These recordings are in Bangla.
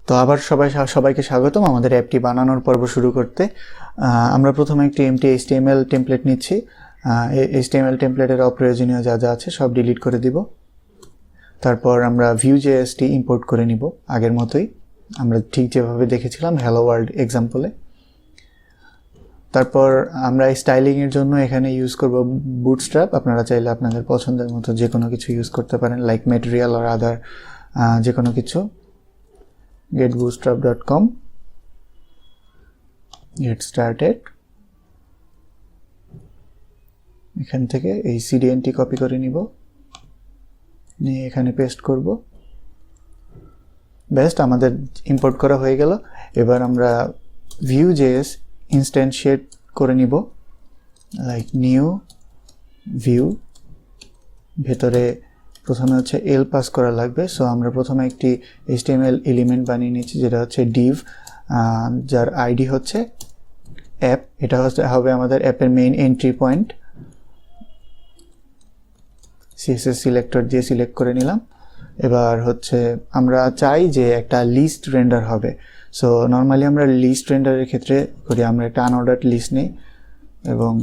তো আবার সবাইকে স্বাগতম আমাদের অ্যাপটি বানানোর পর্ব শুরু করতে। আমরা প্রথমে একটি এমটি HTML টেমপ্লেট নিচ্ছি। HTML টেমপ্লেটের অপ্রয়োজনীয় যা যা আছে সব ডিলিট করে দিব। তারপর আমরা Vue.js টি ইম্পোর্ট করে নিব আগের মতোই, আমরা ঠিক যেভাবে দেখেছিলাম হ্যালো ওয়ার্ল্ড এক্সাম্পলে। তারপর আমরা স্টাইলিংয়ের জন্য এখানে ইউজ করব বুটস্ট্র্যাপ। আপনারা চাইলে আপনাদের পছন্দের মতো যে কোনো কিছু ইউজ করতে পারেন, লাইক ম্যাটেরিয়াল আর আদার যে কোনো কিছু। getbootstrap.com, get started। এখান থেকে এই সিডিএনটি কপি করে নিব, নিয়ে এখানে পেস্ট করব। বেস্ট, আমাদের ইম্পোর্ট করা হয়ে গেল। এবার আমরা Vue.js ইনস্ট্যান্সিয়েট করে নিব, লাইক নিউ ভিউ। ভেতরে প্রথমে হচ্ছে এল পাস করা লাগবে। সো আমরা প্রথমে একটি HTML এলিমেন্ট বানিয়ে নিচ্ছি, যেটা হচ্ছে div, যার আইডি হচ্ছে অ্যাপ। এটা হবে আমাদের অ্যাপের main entry point. CSS selector দিয়ে সিলেক্ট করে নিলাম। এবার হচ্ছে আমরা চাই যে একটা লিস্ট রেন্ডার হবে। সো নর্মালি আমরা লিস্ট রেন্ডারের ক্ষেত্রে করি, আমরা একটা আনঅর্ডার্ড লিস্ট নিই এবং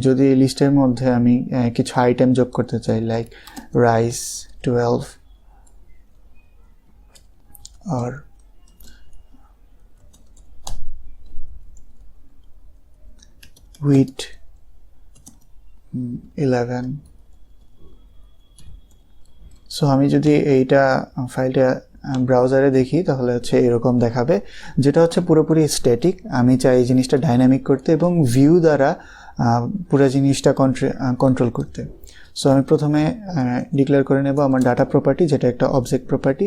যদি লিস্টের মধ্যে আমি কিছু আইটেম যোগ করতে চাই, লাইক রাইস 12 আর হুইট 11। সো আমি যদি এইটা ফাইলটা ব্রাউজারে দেখি তাহলে হচ্ছে এরকম দেখাবে, যেটা হচ্ছে পুরোপুরি স্ট্যাটিক। আমি চাই এই জিনিসটা ডাইনামিক করতে এবং ভিউ দ্বারা পুরো জিনিসটা কন্ট্রোল করতে। সো আমি প্রথমে ডিক্লেয়ার করে নেব আমার ডাটা প্রপার্টি, যেটা একটা অবজেক্ট প্রপার্টি।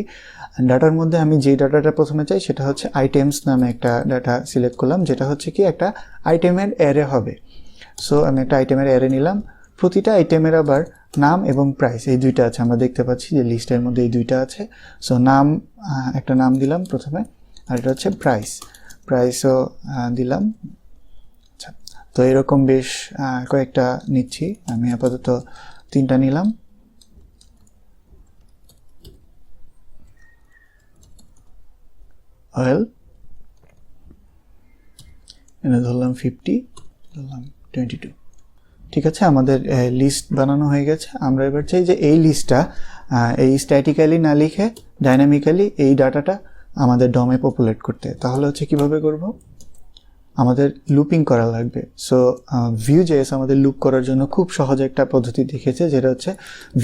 ডাটার মধ্যে আমি যে ডাটাটা প্রথমে চাই সেটা হচ্ছে আইটেমস নামে একটা ডাটা সিলেক্ট করলাম, যেটা হচ্ছে কি একটা আইটেমের অ্যারে হবে। সো আমি একটা আইটেমের অ্যারে নিলাম। প্রতিটা আইটেমের আবার নাম এবং প্রাইস এই দুইটা আছে, আমরা দেখতে পাচ্ছি যে লিস্টের মধ্যে এই দুইটা আছে। সো নাম, একটা নাম দিলাম প্রথমে, আর এটা হচ্ছে প্রাইসও দিলাম। আচ্ছা, তো এরকম বেশ কয়েকটা নিচ্ছি, আমি আপাতত 3টা নিলাম। অয়েল এনে ধরলাম 50, ধরলাম 22। ঠিক আছে, আমাদের লিস্ট বানানো হয়ে গেছে। আমরা এবার চাই যে এই লিস্টটা এই স্ট্যাটিক্যালি না লিখে ডাইনামিক্যালি এই ডাটাটা আমাদের ডমে পপুলেট করতে। তাহলে হচ্ছে কিভাবে করব, আমাদের লুপিং করা লাগবে। সো Vue.js আমাদের লুপ করার জন্য খুব সহজ একটা পদ্ধতি দেখেছে, যেটা হচ্ছে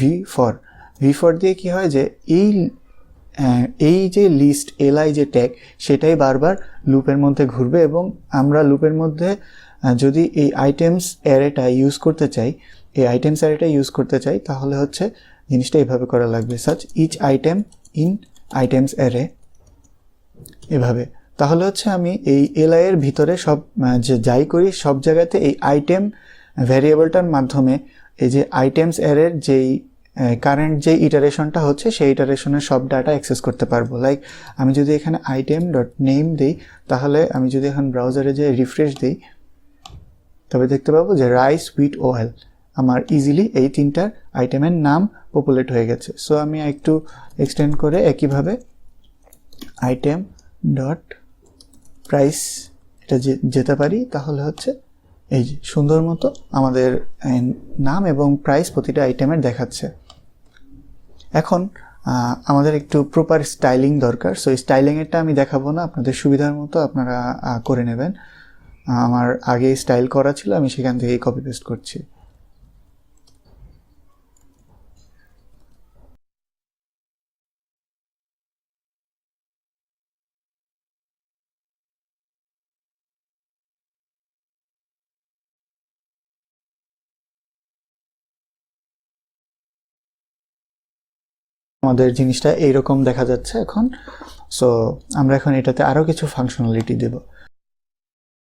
v_for দিয়ে কি হয় যে এই যে লিস্ট li যে ট্যাগ, সেটাই বারবার লুপের মধ্যে ঘুরবে এবং আমরা লুপের মধ্যে যদি এই আইটেমস অ্যারেটা ইউজ করতে চাই তাহলে হচ্ছে জিনিসটা এইভাবে করা লাগবে, such each item in items array, এভাবে। তাহলে হচ্ছে আমি এই li এর ভিতরে সব যে যাই করি সব জায়গাতে এই আইটেম ভ্যারিয়েবলটার মাধ্যমে এই যে আইটেমস অ্যারের যেই কারেন্ট যে ইটারেশনটা হচ্ছে সেই ইটারেশনের সব ডাটা অ্যাক্সেস করতে পারবো। লাইক আমি যদি এখানে item.name দিই, তাহলে আমি যদি এখন ব্রাউজারে যে রিফ্রেশ দিই তবে দেখতে পাবো যে রাইস, হুইট, ওয়েল আমার ইজিলি এই 3টার আইটেমের নাম পপুলেট হয়ে গেছে। সো আমি একটু এক্সটেন্ড করে একইভাবে item.price এটা যেতে পারি, তাহলে হচ্ছে এই যে সুন্দর মতো আমাদের নাম এবং প্রাইস প্রতিটা আইটেমের দেখাচ্ছে। এখন আমাদের একটু প্রপার স্টাইলিং দরকার। সো স্টাইলিংয়েরটা আমি দেখাবো না, আপনাদের সুবিধার মতো আপনারা করে নেবেন। আমার আগে স্টাইল করা ছিল, আমি সেখান থেকে কপি পেস্ট করছি। আমাদের জিনিসটা এইরকম দেখা যাচ্ছে এখন। সো আমরা এখন এটাতে আরও কিছু ফাংশনালিটি দেব।